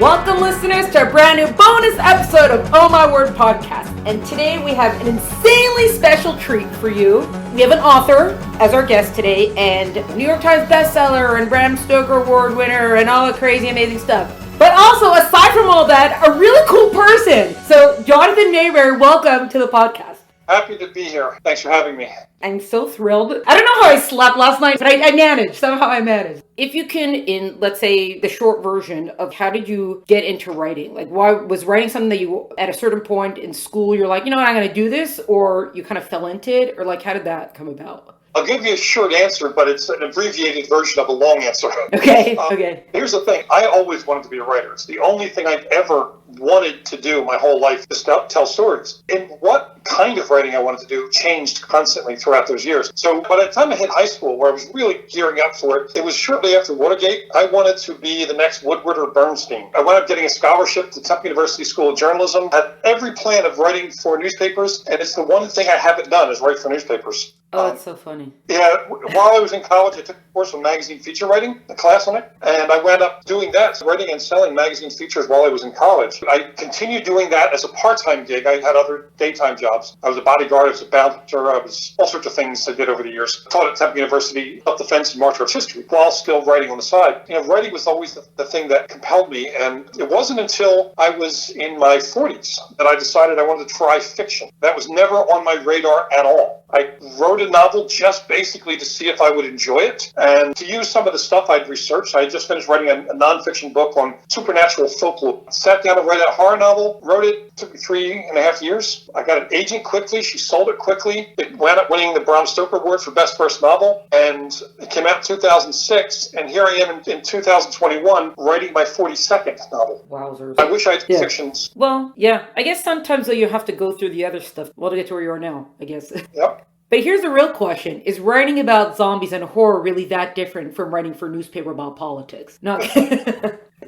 Welcome, listeners, to a brand new bonus episode of Oh My Word podcast. And today we have an insanely special treat for you. We have an author as our guest today, and New York Times bestseller and Bram Stoker Award winner and all the crazy, amazing stuff. But also, aside from all that, a really cool person. So, Jonathan Maberry, welcome to the podcast. Happy to be here. Thanks for having me. I'm so thrilled. I don't know how I slept last night, but I managed. Somehow I managed. If you can, in, let's say, the short version of how did you get into writing? Like, why was writing something that you, at a certain point in school, you're like, you know what, I'm going to do this? Or you kind of fell into it? Or like, how did that come about? I'll give you a short answer, but it's an abbreviated version of a long answer. Okay. Here's the thing. I always wanted to be a writer. It's the only thing I've ever wanted to do my whole life, is tell stories. And what kind of writing I wanted to do changed constantly throughout those years. So by the time I hit high school, where I was really gearing up for it, it was shortly after Watergate. I wanted to be the next Woodward or Bernstein. I wound up getting a scholarship to Temple University School of Journalism. Had every plan of writing for newspapers, and it's the one thing I haven't done is write for newspapers. Oh, that's so funny. Yeah, while I was in college, I took a course on magazine feature writing, a class on it, and I wound up doing that, writing and selling magazine features while I was in college. I continued doing that as a part-time gig. I had other daytime jobs. I was a bodyguard, I was a bouncer, I was all sorts of things I did over the years. I taught at Temple University, up the fence in March Arts History, while still writing on the side. You know, writing was always the thing that compelled me, and it wasn't until I was in my 40s that I decided I wanted to try fiction. That was never on my radar at all. I wrote a novel just basically to see if I would enjoy it and to use some of the stuff I'd researched. I had just finished writing a nonfiction book on supernatural folklore. Sat down to write a horror novel, wrote it, took me 3.5 years. I got an agent quickly, she sold it quickly. It wound up winning the Bram Stoker Award for Best First Novel, and it came out in 2006, and here I am in 2021 writing my 42nd novel. Wowzers. I wish I had fictions. Well, yeah, I guess sometimes though you have to go through the other stuff, well, to get to where you are now, I guess. Yep. But here's the real question. Is writing about zombies and horror really that different from writing for a newspaper about politics? No.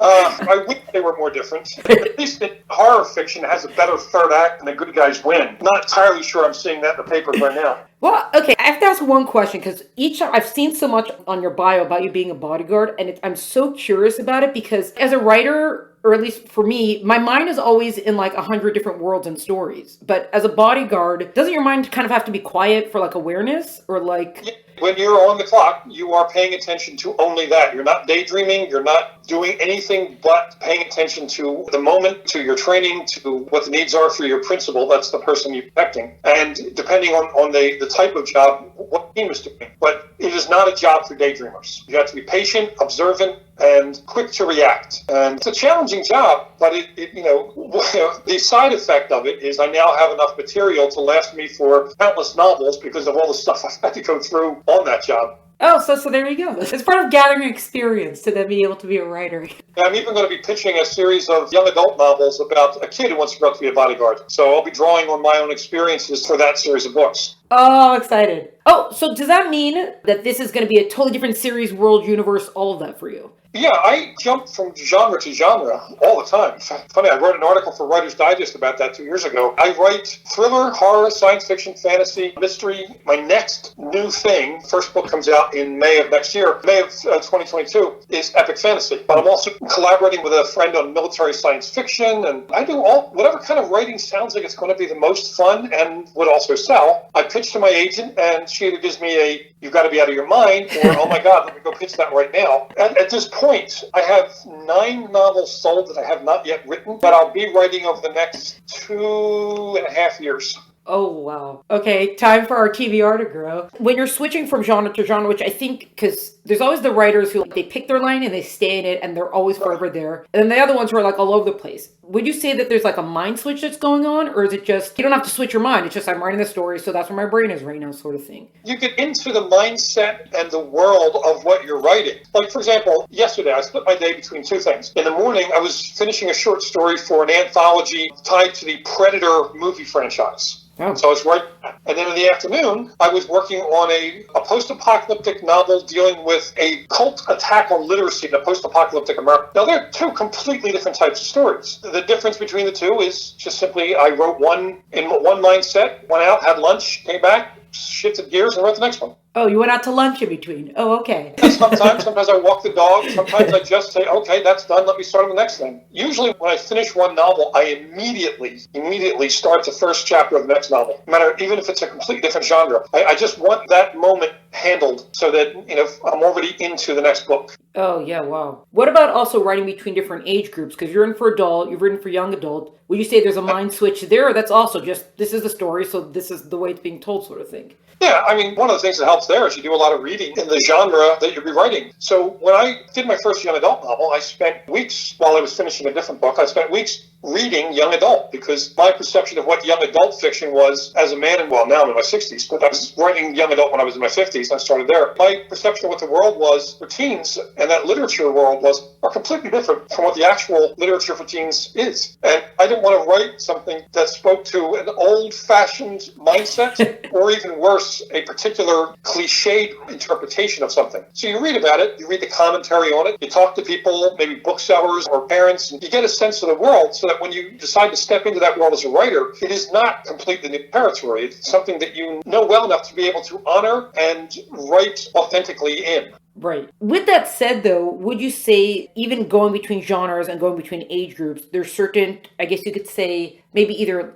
I wish they were more different. At least horror fiction has a better third act and the good guys win. Not entirely sure I'm seeing that in the papers right now. Well, okay, I have to ask one question, because I've seen so much on your bio about you being a bodyguard, and I'm so curious about it, because as a writer, or at least for me, my mind is always in like 100 different worlds and stories. But as a bodyguard, doesn't your mind kind of have to be quiet for like awareness, or like... Yeah. When you're on the clock, you are paying attention to only that. You're not daydreaming. You're not doing anything but paying attention to the moment, to your training, to what the needs are for your principal. That's the person you're protecting. And depending on the type of job, what the team is doing. But it is not a job for daydreamers. You have to be patient, observant, and quick to react. And it's a challenging job, but the side effect of it is I now have enough material to last me for countless novels because of all the stuff I've had to go through on that job. Oh, so there you go. It's part of gathering experience to then be able to be a writer. Yeah, I'm even going to be pitching a series of young adult novels about a kid who wants to grow up to be a bodyguard. So I'll be drawing on my own experiences for that series of books. Oh, I'm excited. Oh, so does that mean that this is going to be a totally different series, world, universe, all of that for you? Yeah, I jump from genre to genre all the time. Funny, I wrote an article for Writer's Digest about that 2 years ago. I write thriller, horror, science fiction, fantasy, mystery. My next new thing, first book comes out in May of next year, May of 2022, is epic fantasy. But I'm also collaborating with a friend on military science fiction, and I do whatever kind of writing sounds like it's going to be the most fun and would also sell. I pitch to my agent, and she either gives me you've got to be out of your mind, or, oh my God, let me go pitch that right now. And at this point, I have 9 novels sold that I have not yet written, but I'll be writing over the next 2.5 years. Oh, wow. Okay, time for our TBR to grow. When you're switching from genre to genre, which I think, because there's always the writers who, they pick their lane and they stay in it and they're always forever there. And then the other ones who are like all over the place. Would you say that there's like a mind switch that's going on? Or is it just, you don't have to switch your mind. It's just, I'm writing the story, so that's where my brain is right now, sort of thing. You get into the mindset and the world of what you're writing. Like, for example, yesterday I split my day between 2 things. In the morning, I was finishing a short story for an anthology tied to the Predator movie franchise. Oh. So I was right. And then in the afternoon, I was working on a post-apocalyptic novel dealing with a cult attack on literacy in a post-apocalyptic America. Now, they're 2 completely different types of stories. The difference between the 2 is just simply I wrote one in one mindset, went out, had lunch, came back, shifted gears, and wrote the next one. Oh, you went out to lunch in between. Oh, okay. Sometimes I walk the dog. Sometimes I just say, okay, that's done. Let me start on the next thing. Usually when I finish one novel, I immediately start the first chapter of the next novel. No matter, even if it's a completely different genre. I just want that moment handled so that, I'm already into the next book. Oh, yeah, wow. What about also writing between different age groups? Because you're in for adult, you've written for young adult. Would you say there's a mind switch there, or that's also just, this is the story, so this is the way it's being told sort of thing? Yeah, I mean, one of the things that helps there is you do a lot of reading in the genre that you're rewriting. So when I did my first young adult novel, I spent weeks, while I was finishing a different book, I spent weeks reading young adult, because my perception of what young adult fiction was as a man, and well, now I'm in my 60s, but I was writing young adult when I was in my 50s. I started there. My perception of what the world was for teens and that literature world are completely different from what the actual literature for teens is. And I didn't want to write something that spoke to an old-fashioned mindset, or even worse, a particular cliched interpretation of something. So you read about it, you read the commentary on it, you talk to people, maybe booksellers or parents, and you get a sense of the world so that when you decide to step into that world as a writer, it is not completely new territory. It's something that you know well enough to be able to honor and write authentically in. Right. With that said, though, would you say even going between genres and going between age groups, there's certain, I guess you could say, maybe either,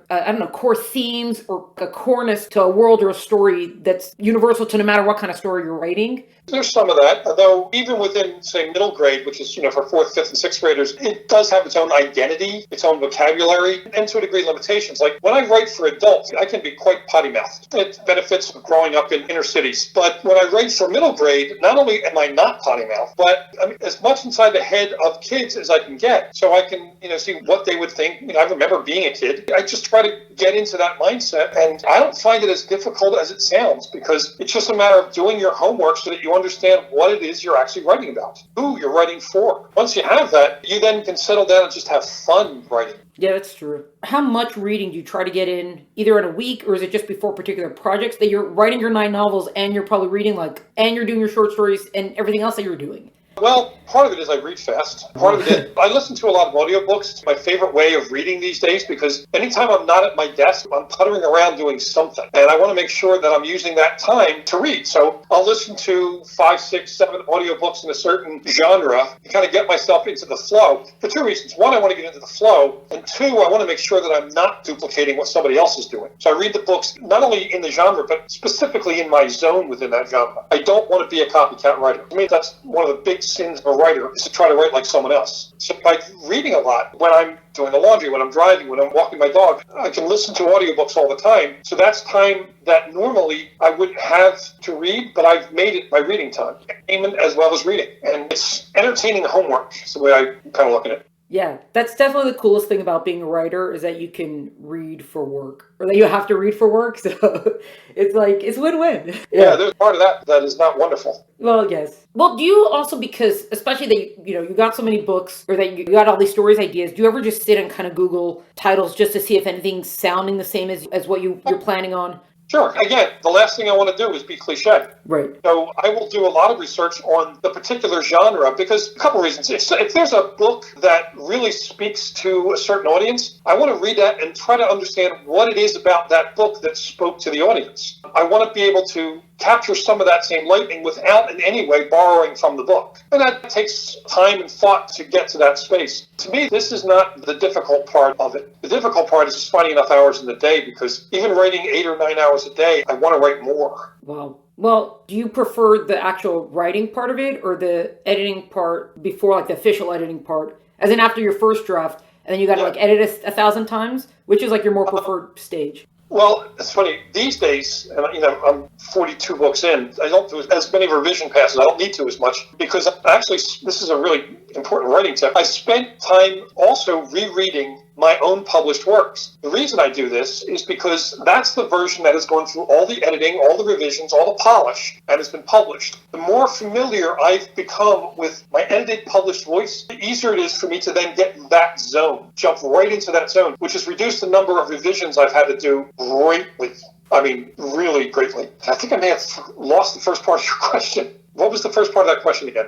core themes or a coreness to a world or a story that's universal to no matter what kind of story you're writing? There's some of that, although even within, say, middle grade, which is, for 4th, 5th, and 6th graders, it does have its own identity, its own vocabulary, and to a degree limitations. Like when I write for adults, I can be quite potty-mouthed. It benefits of growing up in inner cities. But when I write for middle grade, not only am I not potty-mouthed, but as much inside the head of kids as I can get, so I can, see what they would think. I remember being a kid. I just try to get into that mindset, and I don't find it as difficult as it sounds, because it's just a matter of doing your homework so that you understand what it is you're actually writing about, who you're writing for. Once you have that, you then can settle down and just have fun writing. Yeah, that's true. How much reading do you try to get in, either in a week, or is it just before particular projects that you're writing your 9 novels and you're probably reading, and you're doing your short stories and everything else that you're doing? Well, part of it is I read fast. Part of it is I listen to a lot of audiobooks. It's my favorite way of reading these days, because anytime I'm not at my desk, I'm puttering around doing something. And I want to make sure that I'm using that time to read. So I'll listen to 5, 6, 7 audiobooks in a certain genre to kind of get myself into the flow for 2 reasons. One, I want to get into the flow. And 2, I want to make sure that I'm not duplicating what somebody else is doing. So I read the books not only in the genre, but specifically in my zone within that genre. I don't want to be a copycat writer. I mean, that's one of the big sins of a writer, is to try to write like someone else. So by reading a lot, when I'm doing the laundry, when I'm driving, when I'm walking my dog, I can listen to audiobooks all the time. So that's time that normally I wouldn't have to read, but I've made it my reading time, entertainment as well as reading. And it's entertaining homework, is the way I kind of look at it. Yeah, that's definitely the coolest thing about being a writer, is that you can read for work, or that you have to read for work. So it's win-win. Yeah, there's part of that is not wonderful. Well, yes. Well, do you also, because especially that, you got so many books, or that you got all these stories, ideas, do you ever just sit and kind of Google titles just to see if anything's sounding the same as what you're planning on? Sure. Again, the last thing I want to do is be cliche. Right. So I will do a lot of research on the particular genre, because a couple reasons. If there's a book that really speaks to a certain audience, I want to read that and try to understand what it is about that book that spoke to the audience. I want to be able to capture some of that same lightning without in any way borrowing from the book. And that takes time and thought to get to that space. To me, this is not the difficult part of it. The difficult part is just finding enough hours in the day, because even writing 8 or 9 hours a day, I want to write more. Wow. Well, do you prefer the actual writing part of it, or the editing part before, the official editing part? As in after your first draft, and then you got to edit it 1,000 times? Which is your more preferred stage? Well, it's funny. These days, I'm 42 books in. I don't do as many revision passes. I don't need to as much, because actually, this is a really important writing tip. I spent time also rereading my own published works. The reason I do this is because that's the version that has gone through all the editing, all the revisions, all the polish, and has been published. The more familiar I've become with my edited, published voice, the easier it is for me to then get in that zone, jump right into that zone, which has reduced the number of revisions I've had to do greatly. I mean, really greatly. I think I may have lost the first part of your question. What was the first part of that question again?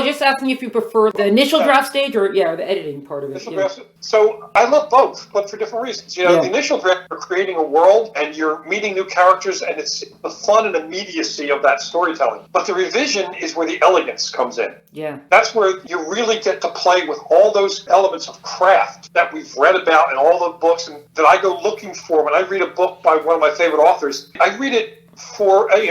Just asking if you prefer the initial draft stage or the editing part of it. So I love both, but for different reasons. The initial draft, you're creating a world and you're meeting new characters, and it's the fun and immediacy of that storytelling. But the revision is where the elegance comes in. Yeah. That's where you really get to play with all those elements of craft that we've read about in all the books and that I go looking for when I read a book by one of my favorite authors. I read it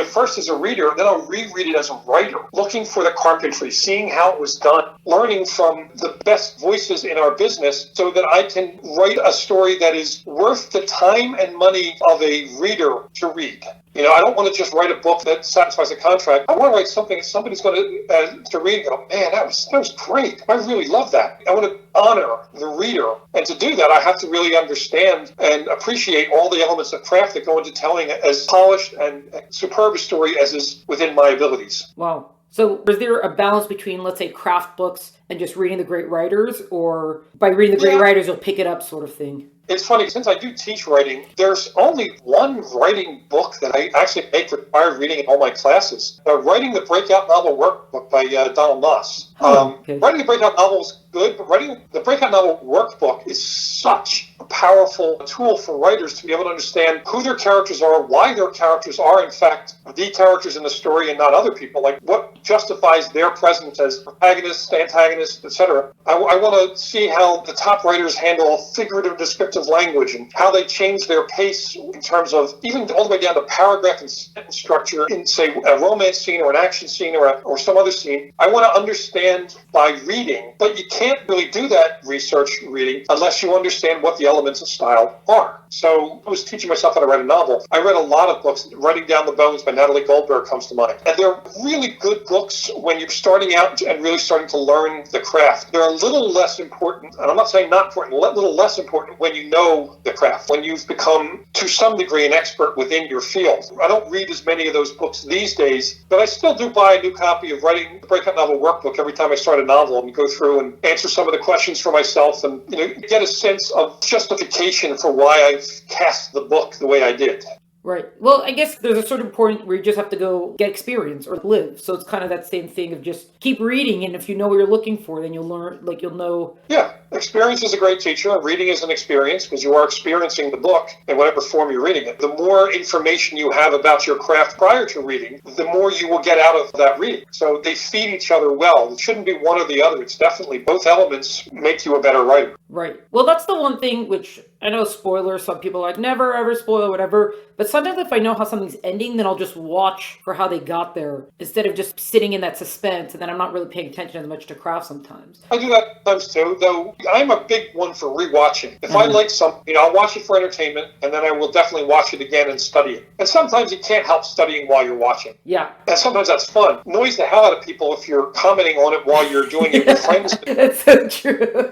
first as a reader, then I'll reread it as a writer, looking for the carpentry, seeing how it was done, learning from the best voices in our business so that I can write a story that is worth the time and money of a reader to read. I don't want to just write a book that satisfies a contract. I want to write something that somebody's going to read and go, man, that was great. I really love that. I want to honor the reader. And to do that, I have to really understand and appreciate all the elements of craft that go into telling as polished and superb a story as is within my abilities. Wow. So is there a balance between, let's say, craft books and just reading the great writers, or by reading the great writers, you'll pick it up sort of thing? It's funny, since I do teach writing, there's only one writing book that I actually make required reading in all my classes. Writing the Breakout Novel Workbook by Donald Noss. Writing the Breakout Novel is good, but writing the Breakout Novel Workbook is such a powerful tool for writers to be able to understand who their characters are, why their characters are, in fact, the characters in the story and not other people. Like, what justifies their presence as protagonists, antagonists, etc. I want to see how the top writers handle figurative descriptive language and how they change their pace in terms of even all the way down to paragraph and sentence structure in, say, a romance scene or an action scene or some other scene. I want to understand by reading, but you can't really do that research reading unless you understand what the elements of style are. So I was teaching myself how to write a novel. I read a lot of books. Writing Down the Bones by Natalie Goldberg comes to mind. And they're really good books when you're starting out and really starting to learn the craft. They're a little less important, and I'm not saying not important, a little less important when you know the craft, when you've become, to some degree, an expert within your field. I don't read as many of those books these days, but I still do buy a new copy of Writing the Breakout Novel Workbook every time I start a novel and go through and answer some of the questions for myself and get a sense of justification for why I've cast the book the way I did. Right. Well, I guess there's a certain point where you just have to go get experience or live. So it's kind of that same thing of just keep reading, and if you know what you're looking for, then you'll learn, you'll know. Yeah. Experience is a great teacher. Reading is an experience because you are experiencing the book in whatever form you're reading it. The more information you have about your craft prior to reading, the more you will get out of that reading. So they feed each other well. It shouldn't be one or the other. It's definitely both elements make you a better writer. Right. Well, that's the one thing which I know, spoilers, some people are like, never ever spoil whatever. But sometimes if I know how something's ending, then I'll just watch for how they got there instead of just sitting in that suspense, and then I'm not really paying attention as much to craft sometimes. I do that sometimes too, though I'm a big one for rewatching. If I like something, I'll watch it for entertainment, and then I will definitely watch it again and study it. And sometimes you can't help studying while you're watching. Yeah. And sometimes that's fun. Annoys the hell out of people if you're commenting on it while you're doing it with friends. That's so true.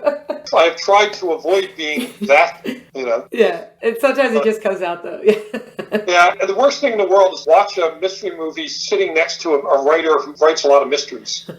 I've tried to avoid being that, Yeah, and sometimes it just comes out, though. Yeah, and the worst thing in the world is watch a mystery movie sitting next to a writer who writes a lot of mysteries.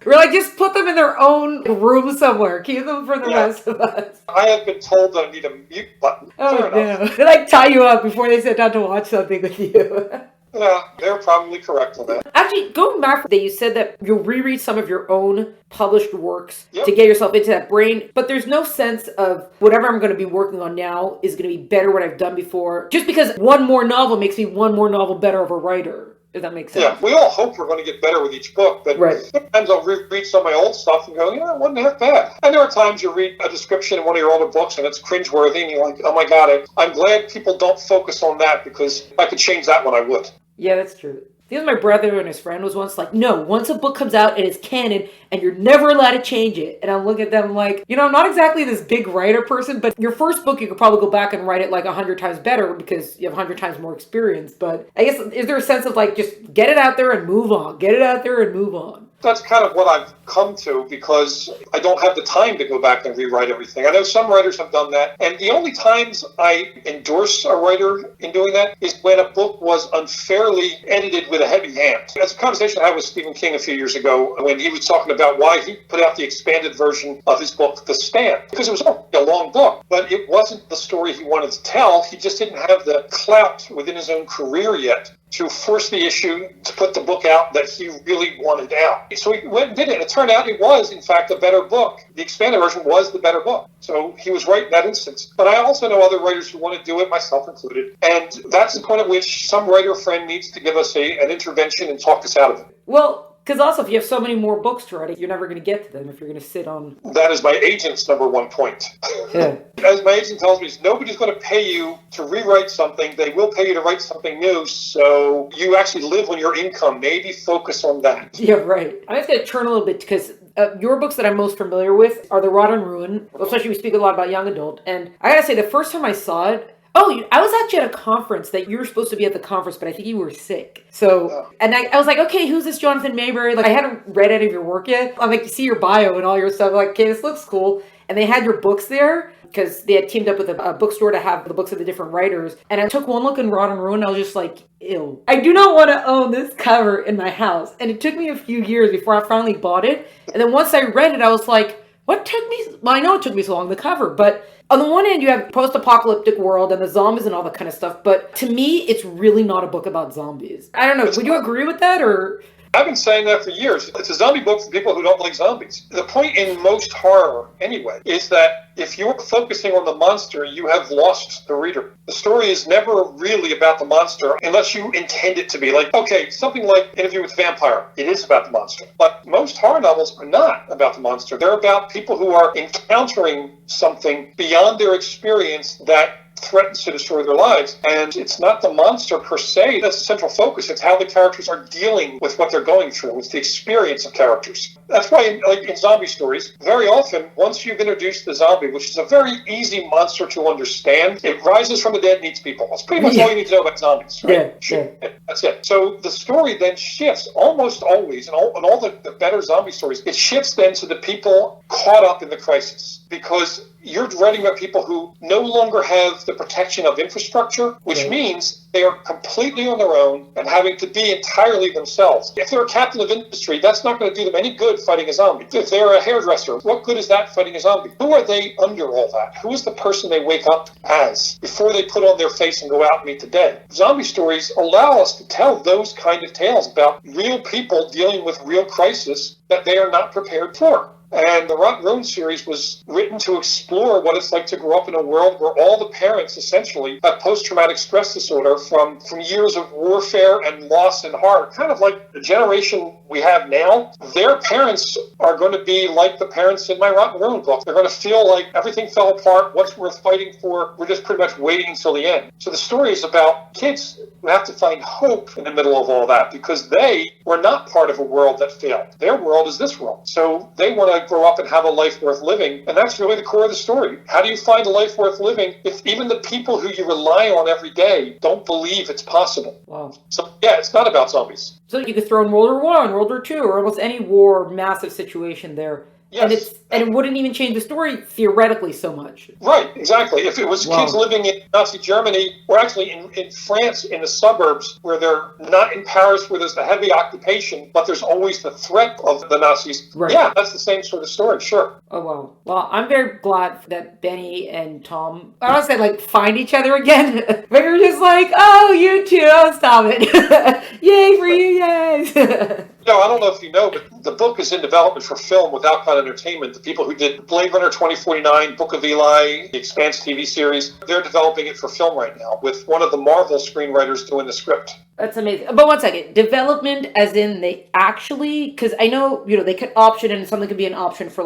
We're like, just put them in their own room somewhere. Keep them for the rest of us. I have been told that I need a mute button. Oh, no. They tie you up before they sit down to watch something with you. Yeah, they're probably correct on that. Actually, going back, you said that you'll reread some of your own published works to get yourself into that brain, but there's no sense of whatever I'm going to be working on now is going to be better what I've done before, just because one more novel makes me one more novel better of a writer. If that makes sense. Yeah, we all hope we're going to get better with each book, but sometimes I'll reread some of my old stuff and go, it wasn't half bad. And there are times you read a description in one of your older books and it's cringeworthy and you're like, oh my God, I'm glad people don't focus on that because if I could change that one, I would. Yeah, that's true. Because my brother and his friend was once like, no, once a book comes out, it is canon, and you're never allowed to change it. And I'm looking at them like, I'm not exactly this big writer person, but your first book, you could probably go back and write it like 100 times better because you have 100 times more experience. But I guess, is there a sense of like, just get it out there and move on? Get it out there and move on. That's kind of what I've come to because I don't have the time to go back and rewrite everything. I know some writers have done that, and the only times I endorse a writer in doing that is when a book was unfairly edited with a heavy hand. That's a conversation I had with Stephen King a few years ago when he was talking about why he put out the expanded version of his book, The Stand, because it was a long book, but it wasn't the story he wanted to tell. He just didn't have the clout within his own career yet to force the issue to put the book out that he really wanted out. So he went and did it, and it turned out it was, in fact, a better book. The expanded version was the better book. So he was right in that instance. But I also know other writers who want to do it, myself included. And that's the point at which some writer friend needs to give us an intervention and talk us out of it. Well, because also, if you have so many more books to write, you're never going to get to them if you're going to sit on... That is my agent's number one point. Yeah. As my agent tells me, nobody's going to pay you to rewrite something. They will pay you to write something new, so you actually live on your income. Maybe focus on that. Yeah, right. I'm just going to turn a little bit, because your books that I'm most familiar with are The Rot and Ruin, especially we speak a lot about young adult. And I got to say, the first time I saw it, I was actually at a conference that you were supposed to be at the conference, but I think you were sick. So, and I was like, okay, who's this Jonathan Maberry? Like, I hadn't read any of your work yet. I'm like, you see your bio and all your stuff. I'm like, okay, this looks cool. And they had your books there because they had teamed up with a bookstore to have the books of the different writers. And I took one look in Rot and Ruin. I was just like, ew. I do not want to own this cover in my house. And it took me a few years before I finally bought it. And then once I read it, I was like, what took me? Well, I know it took me so long, the cover, but on the one hand, you have post-apocalyptic world and the zombies and all that kind of stuff, but to me, it's really not a book about zombies. I don't know. Would you agree with that, or? I've been saying that for years. It's a zombie book for people who don't like zombies. The point in most horror, anyway, is that if you're focusing on the monster, you have lost the reader. The story is never really about the monster unless you intend it to be. Like, okay, something like Interview with the Vampire, it is about the monster. But most horror novels are not about the monster. They're about people who are encountering something beyond their experience that threatens to destroy their lives. And it's not the monster per se that's the central focus. It's how the characters are dealing with what they're going through. It's the experience of characters. That's why in zombie stories, very often, once you've introduced the zombie, which is a very easy monster to understand, it rises from the dead and eats people. That's pretty much all you need to know about zombies, right? Yeah. That's it. So the story then shifts almost always, in all the better zombie stories, it shifts then to the people caught up in the crisis. Because you're writing about people who no longer have the protection of infrastructure, which means they are completely on their own and having to be entirely themselves. If they're a captain of industry, that's not going to do them any good fighting a zombie. If they're a hairdresser, what good is that fighting a zombie? Who are they under all that? Who is the person they wake up as before they put on their face and go out and meet the dead? Zombie stories allow us to tell those kind of tales about real people dealing with real crisis that they are not prepared for. And the Rot and Ruin series was written to explore what it's like to grow up in a world where all the parents essentially have post-traumatic stress disorder from years of warfare and loss and horror. Kind of like the generation we have now. Their parents are going to be like the parents in my Rot and Ruin book. They're going to feel like everything fell apart. What's worth fighting for? We're just pretty much waiting until the end. So the story is about kids who have to find hope in the middle of all that because they were not part of a world that failed. Their world is this world. So they want to grow up and have a life worth living. And that's really the core of the story. How do you find a life worth living if even the people who you rely on every day don't believe it's possible? Wow. So yeah, it's not about zombies. So you could throw in World War I, World War II, or almost any war, massive situation there. Yes. And it wouldn't even change the story theoretically so much. Right, exactly. If it was kids living in Nazi Germany, or actually in France, in the suburbs, where they're not in Paris, where there's the heavy occupation, but there's always the threat of the Nazis. Right. Yeah, that's the same sort of story, sure. Oh, wow. Well, I'm very glad that Benny and Tom, I don't say find each other again, but you're just like, oh, you two, oh, stop it. Yay for you guys. I don't know if you know, but the book is in development for film with Alcon Entertainment. The people who did Blade Runner 2049, Book of Eli, the Expanse TV series, they're developing it for film right now with one of the Marvel screenwriters doing the script. That's amazing. But one second, development as in they actually, because I know, they could option and something could be an option for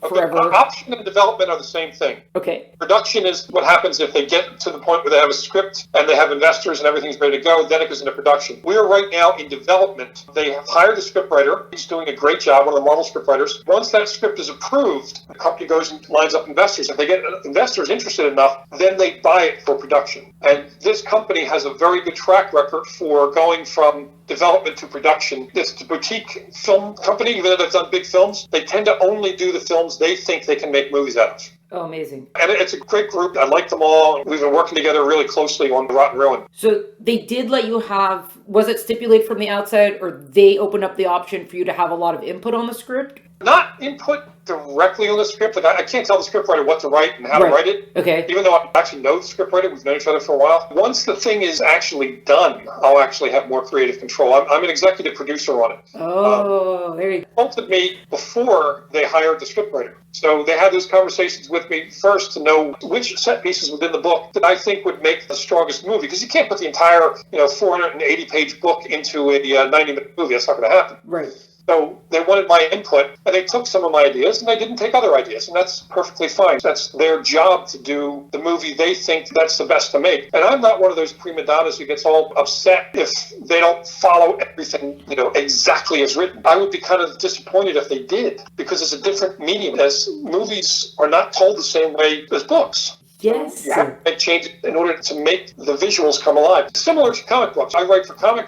forever. Option and development are the same thing. Okay. Production is what happens if they get to the point where they have a script and they have investors and everything's ready to go, then it goes into production. We're right now in development. They have hired a scriptwriter. He's doing a great job, one of the Marvel scriptwriters. Once that script is approved, the company goes and lines up investors. If they get investors interested enough, then they buy it for production. And this company has a very good track record for going from development to production. It's a boutique film company, even though they've done big films. They tend to only do the films they think they can make movies out of. Oh, amazing. And it's a great group. I like them all. We've been working together really closely on Rot and Ruin. So they did let you have, was it stipulated from the outside, or they opened up the option for you to have a lot of input on the script? Not input directly on the script. Like I can't tell the scriptwriter what to write and how to write it. Okay. Even though I actually know the scriptwriter, we've known each other for a while. Once the thing is actually done, I'll actually have more creative control. I'm an executive producer on it. Oh, there you go. They consulted me before they hired the scriptwriter. So they had those conversations with me first to know which set pieces within the book that I think would make the strongest movie. Because you can't put the entire 480-page book into a 90-minute movie. That's not going to happen. Right. So they wanted my input, and they took some of my ideas, and they didn't take other ideas, and that's perfectly fine. That's their job to do the movie they think that's the best to make. And I'm not one of those prima donnas who gets all upset if they don't follow everything, exactly as written. I would be kind of disappointed if they did, because it's a different medium. As movies are not told the same way as books. Yes. You have to make changes in order to make the visuals come alive. Similar to comic books. I write for comic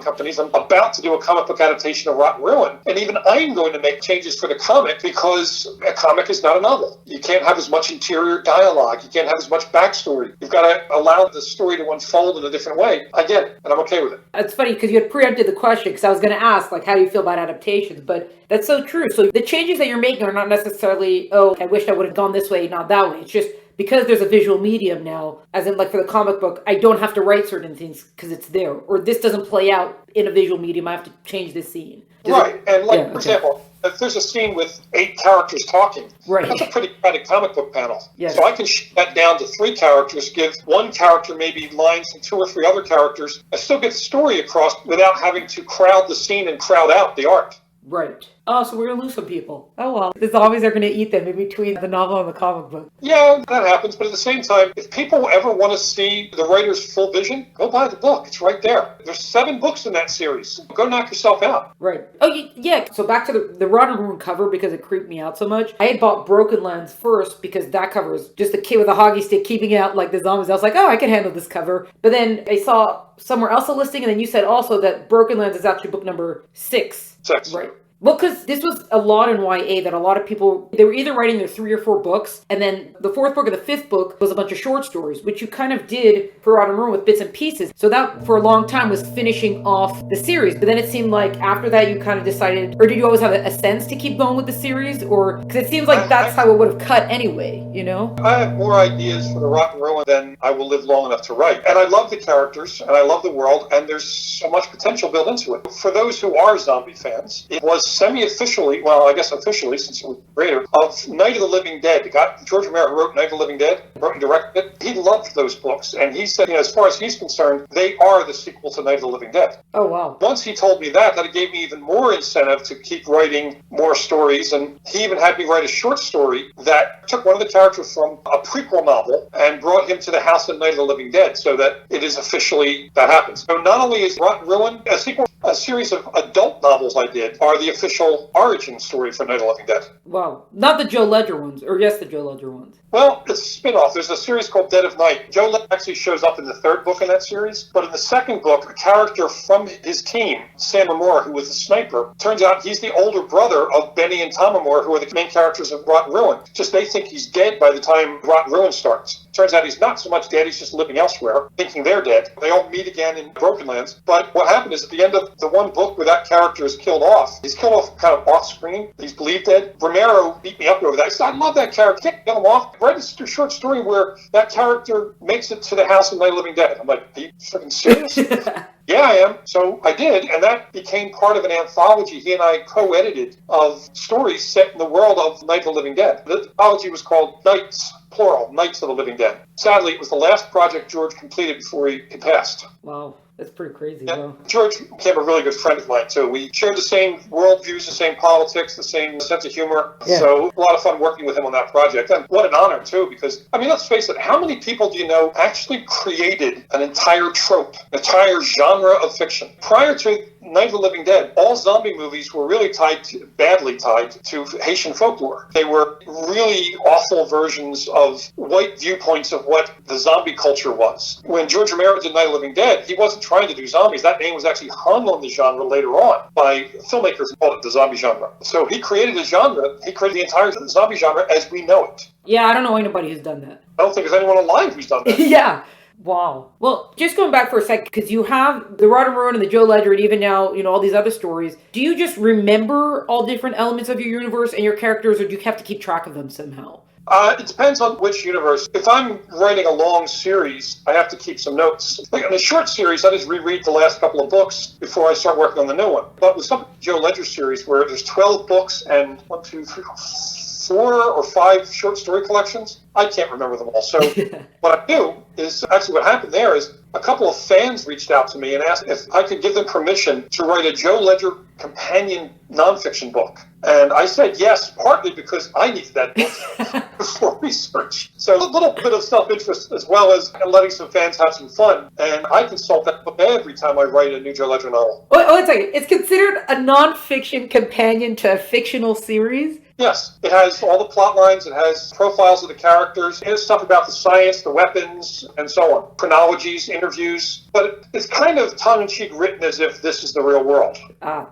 companies. I'm about to do a comic book adaptation of Rotten Ruin. And even I'm going to make changes for the comic because a comic is not a novel. You can't have as much interior dialogue. You can't have as much backstory. You've got to allow the story to unfold in a different way. I get it, and I'm okay with it. It's funny because you had preempted the question because I was going to ask, how do you feel about adaptations? But that's so true. So the changes that you're making are not necessarily, I wish I would have gone this way, not that way. It's just because there's a visual medium now, as in for the comic book, I don't have to write certain things because it's there. Or this doesn't play out in a visual medium. I have to change this scene. Right. And for example, if there's a scene with 8 characters talking, that's a pretty crowded comic book panel. Yes. So I can shut that down to 3 characters, give one character maybe lines from 2 or 3 other characters. I still get the story across without having to crowd the scene and crowd out the art. Right. Oh, so we're going to lose some people. Oh, well. The zombies are going to eat them in between the novel and the comic book. Yeah, that happens. But at the same time, if people ever want to see the writer's full vision, go buy the book. It's right there. There's 7 books in that series. Go knock yourself out. Right. Oh, yeah. So back to the Rotten Ruin cover because it creeped me out so much. I had bought Broken Lands first because that cover is just a kid with a hockey stick keeping out the zombies. I was like, oh, I can handle this cover. But then I saw somewhere else a listing, and then you said also that Broken Lands is actually book number 6. 6. Right. Well, because this was a lot in YA that a lot of people, they were either writing their 3 or 4 books, and then the 4th book or the 5th book was a bunch of short stories, which you kind of did for Rotten Ruin with bits and pieces. So that, for a long time, was finishing off the series. But then it seemed like after that, you kind of decided, or did you always have a sense to keep going with the series? Or, because it seems like that's how it would have cut anyway, I have more ideas for the Rotten Ruin than I will live long enough to write. And I love the characters, and I love the world, and there's so much potential built into it. For those who are zombie fans, it was semi-officially, well, I guess officially, since it was creator, of Night of the Living Dead. The guy, George Romero, who wrote Night of the Living Dead, wrote and directed it. He loved those books, and he said, as far as he's concerned, they are the sequel to Night of the Living Dead. Oh, wow. Once he told me that it gave me even more incentive to keep writing more stories, and he even had me write a short story that took one of the characters from a prequel novel and brought him to the house in Night of the Living Dead, so that it is officially that happens. So not only is Rotten Ruin a sequel, a series of adult novels I did are the official origin story for Night of the Living Dead. Wow. Not the Joe Ledger ones, or yes, the Joe Ledger ones. Well, it's a spin-off. There's a series called Dead of Night. Joe Ledger actually shows up in the 3rd book in that series, but in the 2nd book, a character from his team, Sam Amora, who was a sniper, turns out he's the older brother of Benny and Tom Amora, who are the main characters of Rotten Ruin. Just they think he's dead by the time Rotten Ruin starts. Turns out he's not so much dead, he's just living elsewhere, thinking they're dead. They all meet again in Broken Lands. But what happened is at the end of the one book where that character is killed off, he's killed off kind of off-screen. He's believed dead. Romero beat me up over that. I said, I love that character. Can't kill him off. Write a short story where that character makes it to the house of Night of the Living Dead. I'm like, are you freaking serious? Yeah, I am. So I did, and that became part of an anthology he and I co-edited of stories set in the world of Night of the Living Dead. The anthology was called Nights, plural, Nights of the Living Dead. Sadly, it was the last project George completed before he passed. Wow. That's pretty crazy. Yeah. Wow. George became a really good friend of mine, too. We shared the same worldviews, the same politics, the same sense of humor. Yeah. So a lot of fun working with him on that project. And what an honor, too, because, let's face it, how many people do you know actually created an entire trope, an entire genre of fiction? Prior to Night of the Living Dead, all zombie movies were really badly tied to Haitian folklore. They were really awful versions of white viewpoints of what the zombie culture was. When George Romero did Night of the Living Dead, he wasn't trying to do zombies. That name was actually hung on the genre later on by filmmakers who called it the zombie genre. So he created a genre. He created the entire zombie genre as we know it. Yeah, I don't know anybody who's done that. I don't think there's anyone alive who's done that. Yeah. Wow. Well, just going back for a second, because you have the Rod and Rowan and the Joe Ledger, and even now, all these other stories. Do you just remember all different elements of your universe and your characters, or do you have to keep track of them somehow? It depends on which universe. If I'm writing a long series, I have to keep some notes. Like in a short series, I just reread the last couple of books before I start working on the new one. But with some Joe Ledger series where there's 12 books and 4 or 5 short story collections, I can't remember them all. So what I do is, actually what happened there is a couple of fans reached out to me and asked if I could give them permission to write a Joe Ledger companion nonfiction book. And I said yes, partly because I needed that book for research. So a little bit of self-interest as well as letting some fans have some fun. And I consult that book every time I write a new Joe Ledger novel. Oh, it's like, it's considered a nonfiction companion to a fictional series? Yes, it has all the plot lines, it has profiles of the characters, it has stuff about the science, the weapons, and so on. Chronologies, interviews, but it's kind of tongue-in-cheek written as if this is the real world.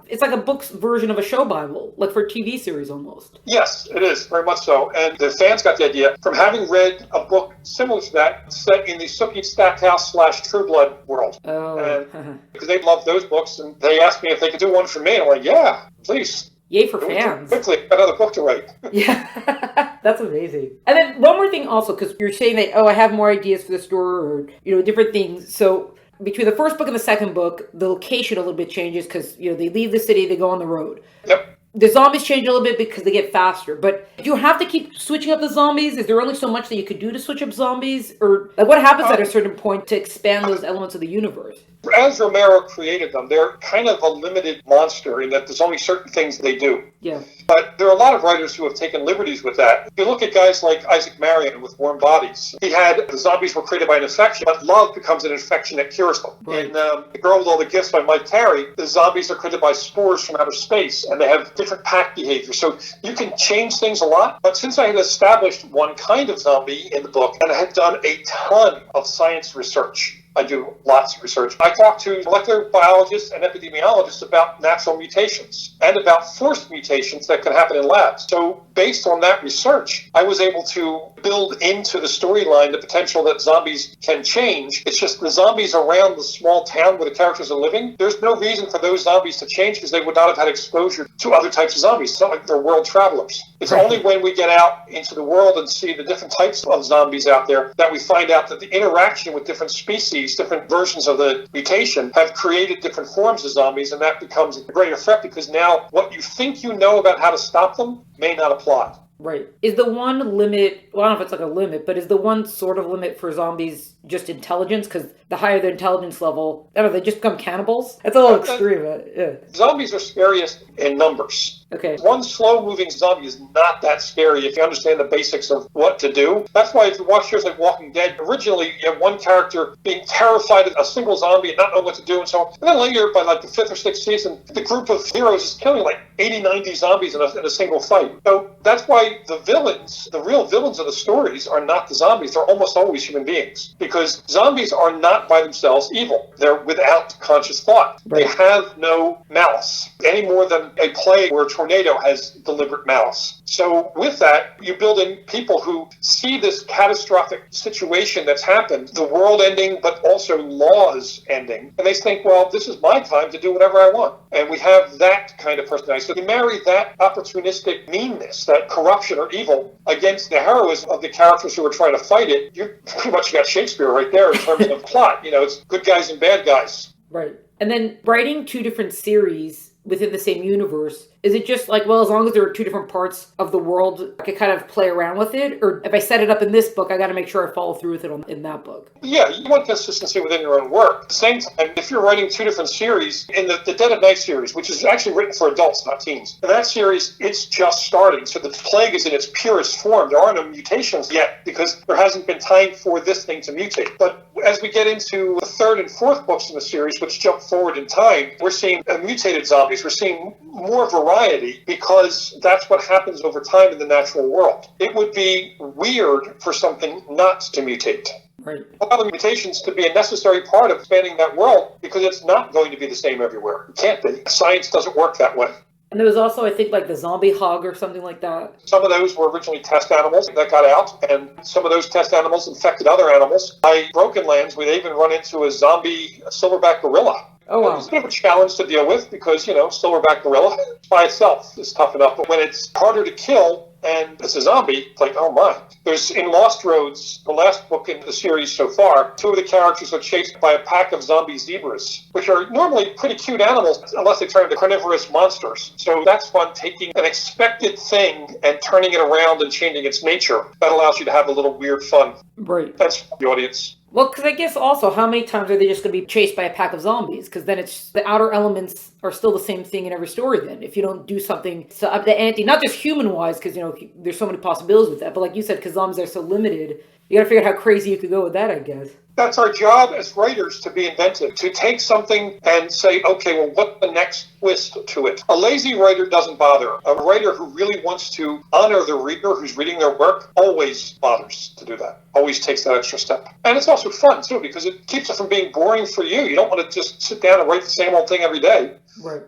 It's like a book's version of a show Bible, like for a TV series almost. Yes, it is, very much so. And the fans got the idea from having read a book similar to that set in the Sookie Stackhouse / True Blood world. Oh. Because they loved those books, and they asked me if they could do one for me, and I'm like, yeah, please. Yay for fans. Quickly, got another book to write. Yeah, that's amazing. And then one more thing also, because you're saying that, I have more ideas for the story or, different things. So between the first book and the second book, the location a little bit changes because, they leave the city, they go on the road. Yep. The zombies change a little bit because they get faster, but do you have to keep switching up the zombies? Is there only so much that you could do to switch up zombies? Or what happens at a certain point to expand those elements of the universe? As Romero created them, they're kind of a limited monster in that there's only certain things they do. Yeah. But there are a lot of writers who have taken liberties with that. If you look at guys like Isaac Marion with Warm Bodies, he had the zombies were created by an infection, but love becomes an infection that cures them. Right. In The Girl with All the Gifts by Mike Carey, the zombies are created by spores from outer space, and they have different pack behavior. So you can change things a lot. But since I had established one kind of zombie in the book, and I had done a ton of science research, I do lots of research. I talk to molecular biologists and epidemiologists about natural mutations and about forced mutations that can happen in labs. So based on that research, I was able to build into the storyline the potential that zombies can change. It's just the zombies around the small town where the characters are living, there's no reason for those zombies to change because they would not have had exposure to other types of zombies. It's not like they're world travelers. It's only when we get out into the world and see the different types of zombies out there that we find out that the interaction with different species, different versions of the mutation, have created different forms of zombies, and that becomes a great effect because now what you think you know about how to stop them may not apply. Right. Is the one limit, I don't know if it's like a limit, but is the one sort of limit for zombies just intelligence? Because the higher their intelligence level, I don't know, they just become cannibals? That's a little extreme, but yeah. Zombies are scariest in numbers. Okay. One slow-moving zombie is not that scary if you understand the basics of what to do. That's why if you watch shows like Walking Dead, originally you have one character being terrified of a single zombie and not knowing what to do and so on. And then later, by like the 5th or 6th season, the group of heroes is killing like 80, 90 zombies in a single fight. So that's why the villains, the real villains of the stories, are not the zombies. They're almost always human beings. Because zombies are not by themselves evil. They're without conscious thought. Right. They have no malice, any more than a plague or a tornado has deliberate malice. So with that, you build in people who see this catastrophic situation that's happened, the world ending, but also laws ending, and they think, well, this is my time to do whatever I want. And we have that kind of personality. So you marry that opportunistic meanness, that corruption or evil, against the heroism of the characters who are trying to fight it, you pretty much got Shakespeare right there in terms of plot. It's good guys and bad guys. Right. And then writing 2 different series within the same universe, is it just like, well, as long as there are 2 different parts of the world, I could kind of play around with it? Or if I set it up in this book, I got to make sure I follow through with it in that book? Yeah, you want consistency within your own work. At the same time, if you're writing 2 different series, in the Dead of Night series, which is actually written for adults, not teens, in that series, it's just starting. So the plague is in its purest form. There are no mutations yet because there hasn't been time for this thing to mutate. But as we get into the 3rd and 4th books in the series, which jump forward in time, we're seeing mutated zombies. We're seeing more variety because that's what happens over time in the natural world. It would be weird for something not to mutate. Right. A lot of mutations could be a necessary part of expanding that world because it's not going to be the same everywhere. It can't be. Science doesn't work that way. And there was also, I think, like the zombie hog or something like that. Some of those were originally test animals that got out, and some of those test animals infected other animals. By Broken Lands, we'd even run into a zombie silverback gorilla. Oh, wow. It was a bit of a challenge to deal with because, silverback gorilla by itself is tough enough. But when it's harder to kill and it's a zombie, it's like, oh my. There's in Lost Roads, the last book in the series so far, two of the characters are chased by a pack of zombie zebras, which are normally pretty cute animals unless they turn into carnivorous monsters. So that's fun, taking an expected thing and turning it around and changing its nature. That allows you to have a little weird fun. Right. That's for the audience. Well, because I guess also, how many times are they just going to be chased by a pack of zombies? Because then it's the outer elements are still the same thing in every story then. If you don't do something to up the ante, not just human-wise, because, there's so many possibilities with that. But like you said, because zombies are so limited, you got to figure out how crazy you could go with that, I guess. That's our job as writers, to be inventive, to take something and say, okay, well, what's the next twist to it? A lazy writer doesn't bother. A writer who really wants to honor the reader who's reading their work always bothers to do that, always takes that extra step. And it's also fun, too, because it keeps it from being boring for you. You don't want to just sit down and write the same old thing every day. Right.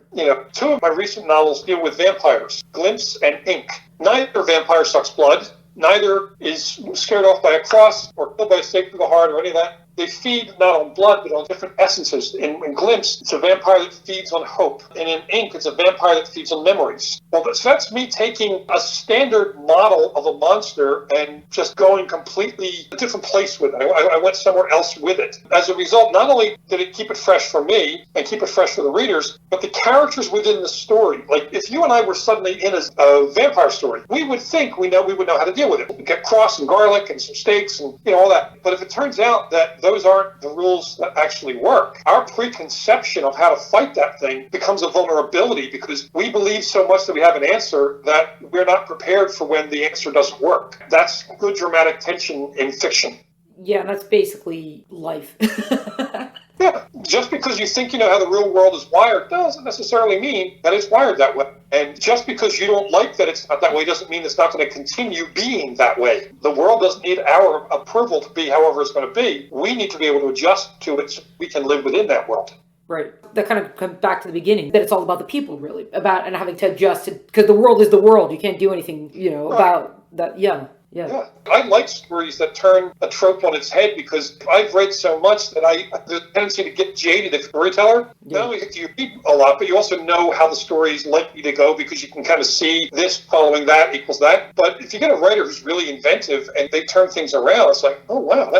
Two of my recent novels deal with vampires, Glimpse and Ink. Neither vampire sucks blood. Neither is scared off by a cross or killed by a stake through the heart or any of that. They feed not on blood, but on different essences. In Glimpse, it's a vampire that feeds on hope. And in Ink, it's a vampire that feeds on memories. Well, so that's me taking a standard model of a monster and just going completely a different place with it. I went somewhere else with it. As a result, not only did it keep it fresh for me and keep it fresh for the readers, but the characters within the story. Like, if you and I were suddenly in a vampire story, we would think we would know how to deal with it. We'd get cross and garlic and some steaks and, all that. But if it turns out that those aren't the rules that actually work, our preconception of how to fight that thing becomes a vulnerability because we believe so much that we have an answer that we're not prepared for when the answer doesn't work. That's good dramatic tension in fiction. Yeah, that's basically life. Yeah, just because you think you know how the real world is wired doesn't necessarily mean that it's wired that way. And just because you don't like that it's not that way doesn't mean it's not going to continue being that way. The world doesn't need our approval to be however it's going to be. We need to be able to adjust to it so we can live within that world. Right. That kind of comes back to the beginning, that it's all about the people, really, about and having to adjust to, because the world is the world. You can't do anything, about that. Yeah. I like stories that turn a trope on its head because I've read so much that there's a tendency to get jaded as a storyteller. Yeah. Not only do you read a lot, but you also know how the story is likely to go because you can kind of see this following that equals that. But if you get a writer who's really inventive and they turn things around, it's like, oh wow,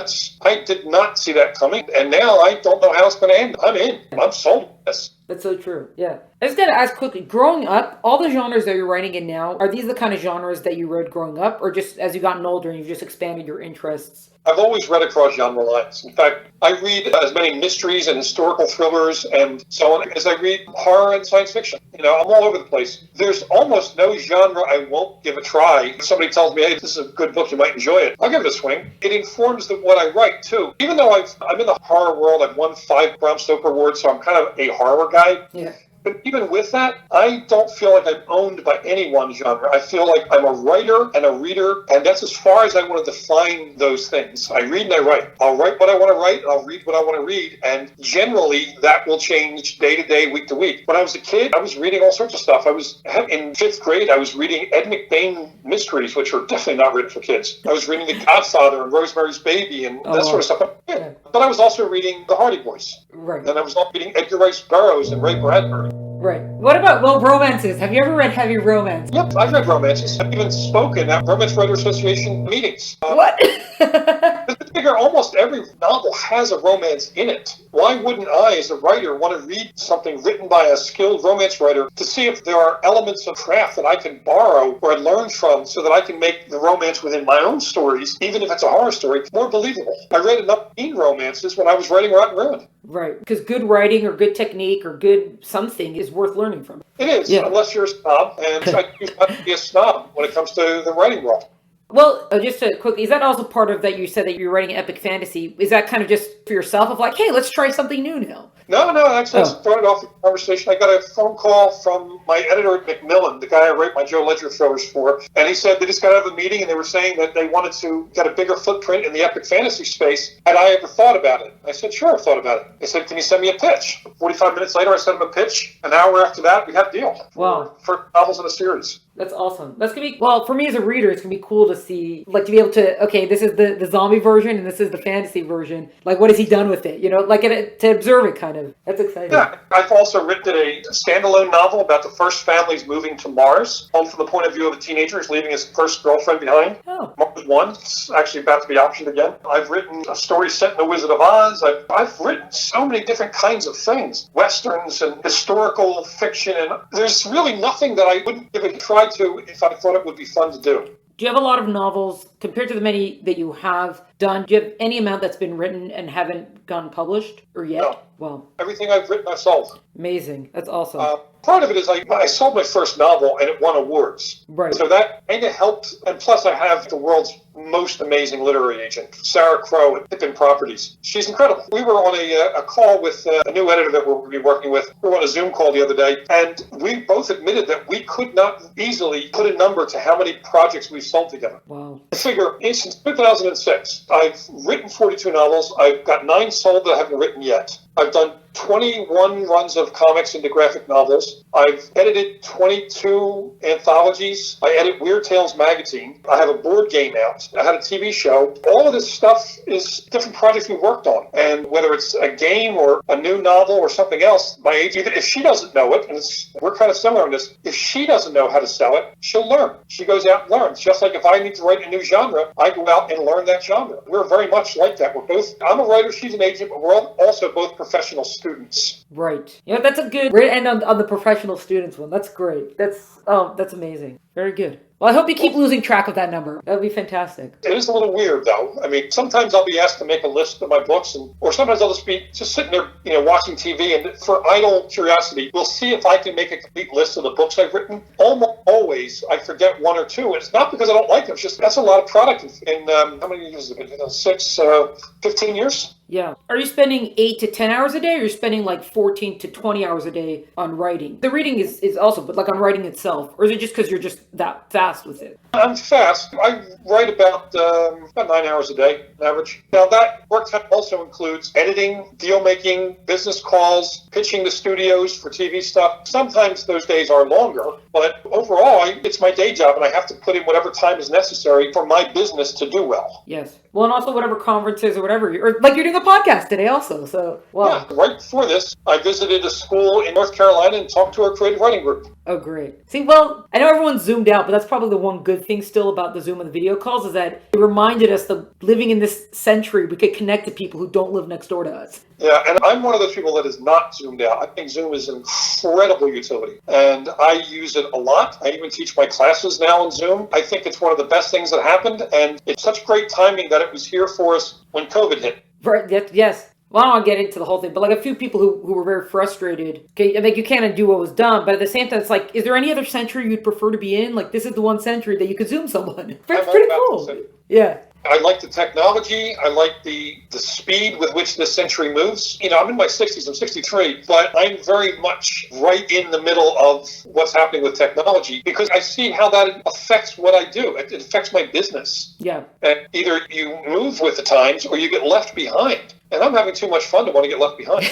I did not see that coming, and now I don't know how it's going to end. I'm in. I'm sold on this. That's so true. Yeah. I just got to ask quickly, growing up, all the genres that you're writing in now, are these the kind of genres that you read growing up, or just as you've gotten older and you've just expanded your interests? I've always read across genre lines. In fact, I read as many mysteries and historical thrillers and so on as I read horror and science fiction. I'm all over the place. There's almost no genre I won't give a try. If somebody tells me, hey, this is a good book, you might enjoy it, I'll give it a swing. It informs what I write, too. Even though I'm in the horror world, I've won 5 Bram Stoker awards, so I'm kind of a horror guy. Yeah. But even with that, I don't feel like I'm owned by any one genre. I feel like I'm a writer and a reader, and that's as far as I want to define those things. I read and I write. I'll write what I want to write, and I'll read what I want to read, and generally that will change day to day, week to week. When I was a kid, I was reading all sorts of stuff. In 5th grade, I was reading Ed McBain mysteries, which are definitely not written for kids. I was reading The Godfather and Rosemary's Baby and that sort of stuff. Yeah. But I was also reading The Hardy Boys. Right. And I was also reading Edgar Rice Burroughs and Ray Bradbury. Right. What about, romances? Have you ever read heavy romance? Yep, I've read romances. I've even spoken at Romance Writer Association meetings. What? I figure almost every novel has a romance in it. Why wouldn't I, as a writer, want to read something written by a skilled romance writer to see if there are elements of craft that I can borrow or learn from so that I can make the romance within my own stories, even if it's a horror story, more believable? I read enough teen romances when I was writing Rotten Ruin. Right, because good writing or good technique or good something is worth learning from. It is, unless you're a snob, and I choose not to be a snob when it comes to the writing world. Well, just to quickly, is that also part of that you said that you're writing epic fantasy? Is that kind of just for yourself of like, hey, let's try something new now? No, actually, I started off the conversation. I got a phone call from my editor at Macmillan, the guy I write my Joe Ledger thrillers for, and he said they just got out of a meeting and they were saying that they wanted to get a bigger footprint in the epic fantasy space. Had I ever thought about it? I said, sure, I've thought about it. They said, can you send me a pitch? 45 minutes later, I sent them a pitch. An hour after that, we had a deal. Wow. For novels in a series. That's awesome. That's going to be, well, for me as a reader, it's going to be cool to see, like, to be able to, okay, this is the zombie version and this is the fantasy version. Like, what has he done with it? You know, like, to observe it, kind of. That's exciting. Yeah. I've also written a standalone novel about the first families moving to Mars, all from the point of view of a teenager who's leaving his first girlfriend behind. Oh. Mars 1. It's actually about to be optioned again. I've written a story set in The Wizard of Oz. I've written so many different kinds of things. Westerns and historical fiction, and there's really nothing that I wouldn't give it a try to if I thought it would be fun to do. Do you have a lot of novels, compared to the many that you have done, do you have any amount that's been written and haven't gotten published, or yet? No. Well, everything I've written, I've sold. Amazing. That's awesome. Part of it is I sold my first novel and it won awards. Right. So that kind of helped. And plus I have the world's most amazing literary agent, Sarah Crow at Pippin Properties. She's incredible. We were on a call with a new editor that we'll be working with. We were on a Zoom call the other day, and we both admitted that we could not easily put a number to how many projects we've sold together. Wow. I figure since 2006, I've written 42 novels. I've got 9 sold that I haven't written yet. I've done 21 runs of comics into graphic novels. I've edited 22 anthologies. I edit Weird Tales magazine. I have a board game out. I had a TV show. All of this stuff is different projects we've worked on. And whether it's a game or a new novel or something else, my agent, if she doesn't know it, and we're kind of similar on this, if she doesn't know how to sell it, she'll learn. She goes out and learns. Just like if I need to write a new genre, I go out and learn that genre. We're very much like that. I'm a writer, she's an agent, but we're also both professional students. Right. You know, that's a good end on the professional students one. That's great. That's amazing. Very good. Well, I hope you keep losing track of that number. That would be fantastic. It is a little weird, though. I mean, sometimes I'll be asked to make a list of my books, or sometimes I'll just be sitting there, watching TV, and for idle curiosity, we'll see if I can make a complete list of the books I've written. Almost always, I forget 1 or 2. It's not because I don't like them. It's just that's a lot of product in how many years has it been? 15 years? Yeah. Are you spending 8 to 10 hours a day, or are you spending like 14 to 20 hours a day on writing? The reading is also, but like on writing itself, or is it just because you're just that fast with it? I'm fast. I write about 9 hours a day, on average. Now that work time also includes editing, deal making, business calls, pitching to studios for TV stuff. Sometimes those days are longer, but overall, it's my day job, and I have to put in whatever time is necessary for my business to do well. Yes. Well, and also whatever conferences or whatever, or like you're doing a podcast today also, so, wow. Yeah, right before this, I visited a school in North Carolina and talked to our creative writing group. Oh, great. See, well, I know everyone's zoomed out, but that's probably the one good thing still about the Zoom and the video calls is that it reminded us that living in this century, we could connect to people who don't live next door to us. Yeah, and I'm one of those people that is not zoomed out. I think Zoom is an incredible utility, and I use it a lot. I even teach my classes now on Zoom. I think it's one of the best things that happened, and it's such great timing that it was here for us when COVID hit. Right, yes. Well, I don't want to get into the whole thing, but like a few people who were very frustrated. Okay, I mean, you can't undo what was done, but at the same time, it's like, is there any other century you'd prefer to be in? Like, this is the one century that you could Zoom someone. It's pretty cool. Yeah. I like the technology. I like the speed with which this century moves. I'm in my 60s. I'm 63, but I'm very much right in the middle of what's happening with technology because I see how that affects what I do. It affects my business. Yeah. And either you move with the times or you get left behind. And I'm having too much fun to want to get left behind.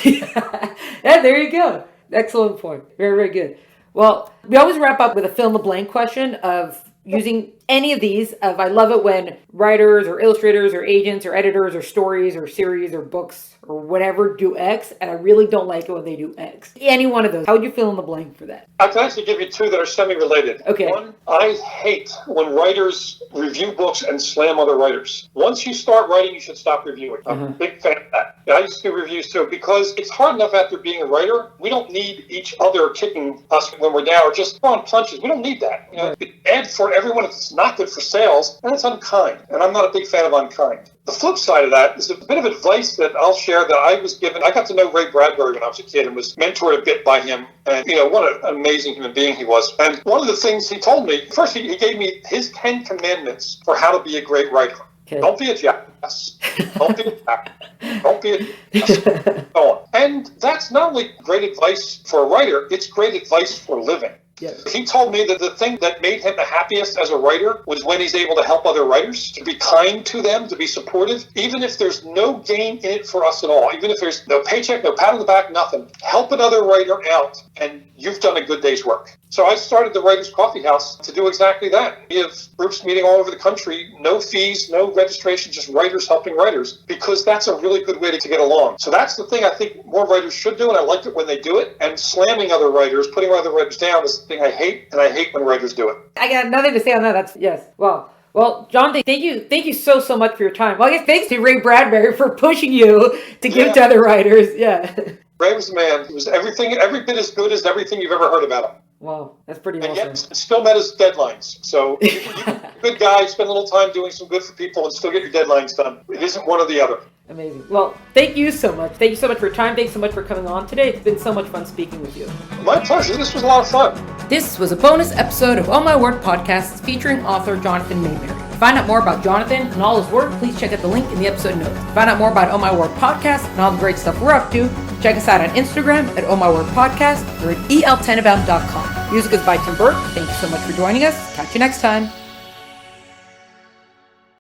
Yeah, there you go. Excellent point. Very, very good. Well, we always wrap up with a fill in the blank question of using any of these. I love it when writers or illustrators or agents or editors or stories or series or books or whatever do X, and I really don't like it when they do X. Any one of those. How would you fill in the blank for that? I can actually give you 2 that are semi-related. Okay. One, I hate when writers review books and slam other writers. Once you start writing, you should stop reviewing. I'm a big fan of that. I used to do reviews too because it's hard enough after being a writer. We don't need each other kicking us when we're down or just throwing punches. We don't need that. It's bad for everyone if it's not good for sales, and it's unkind. And I'm not a big fan of unkind. The flip side of that is a bit of advice that I'll share that I was given. I got to know Ray Bradbury when I was a kid and was mentored a bit by him. And, what an amazing human being he was. And one of the things he told me, first he gave me his 10 commandments for how to be a great writer. Okay. Don't be a jackass. Don't be a jackass. Don't be a jackass. So on. And that's not only great advice for a writer, it's great advice for living. Yes. He told me that the thing that made him the happiest as a writer was when he's able to help other writers, to be kind to them, to be supportive, even if there's no gain in it for us at all, even if there's no paycheck, no pat on the back, nothing. Help another writer out, and you've done a good day's work. So I started the Writers Coffee House to do exactly that. We have groups meeting all over the country, no fees, no registration, just writers helping writers, because that's a really good way to get along. So that's the thing I think more writers should do, and I like it when they do it. And slamming other writers, putting other writers down is the thing I hate, and I hate when writers do it. I got nothing to say on that. That's yes. Wow. Well, Jonathan, thank you so much for your time. Well, I guess thanks to Ray Bradbury for pushing you to give to other writers. Yeah. Ray was the man. He was everything, every bit as good as everything you've ever heard about him. Wow, that's pretty and awesome. Yet still met his deadlines. So you're a good guy, spend a little time doing some good for people and still get your deadlines done. It isn't one or the other. Amazing. Well, thank you so much. Thank you so much for your time. Thanks so much for coming on today. It's been so much fun speaking with you. My pleasure. This was a lot of fun. This was a bonus episode of Oh My Word Podcasts featuring author Jonathan Maberry. To find out more about Jonathan and all his work, please check out the link in the episode notes. To find out more about Oh My Word Podcast and all the great stuff we're up to, check us out on Instagram at Oh My Word Podcast or at el10about.com. Music is by Tim Burke. Thank you so much for joining us. Catch you next time.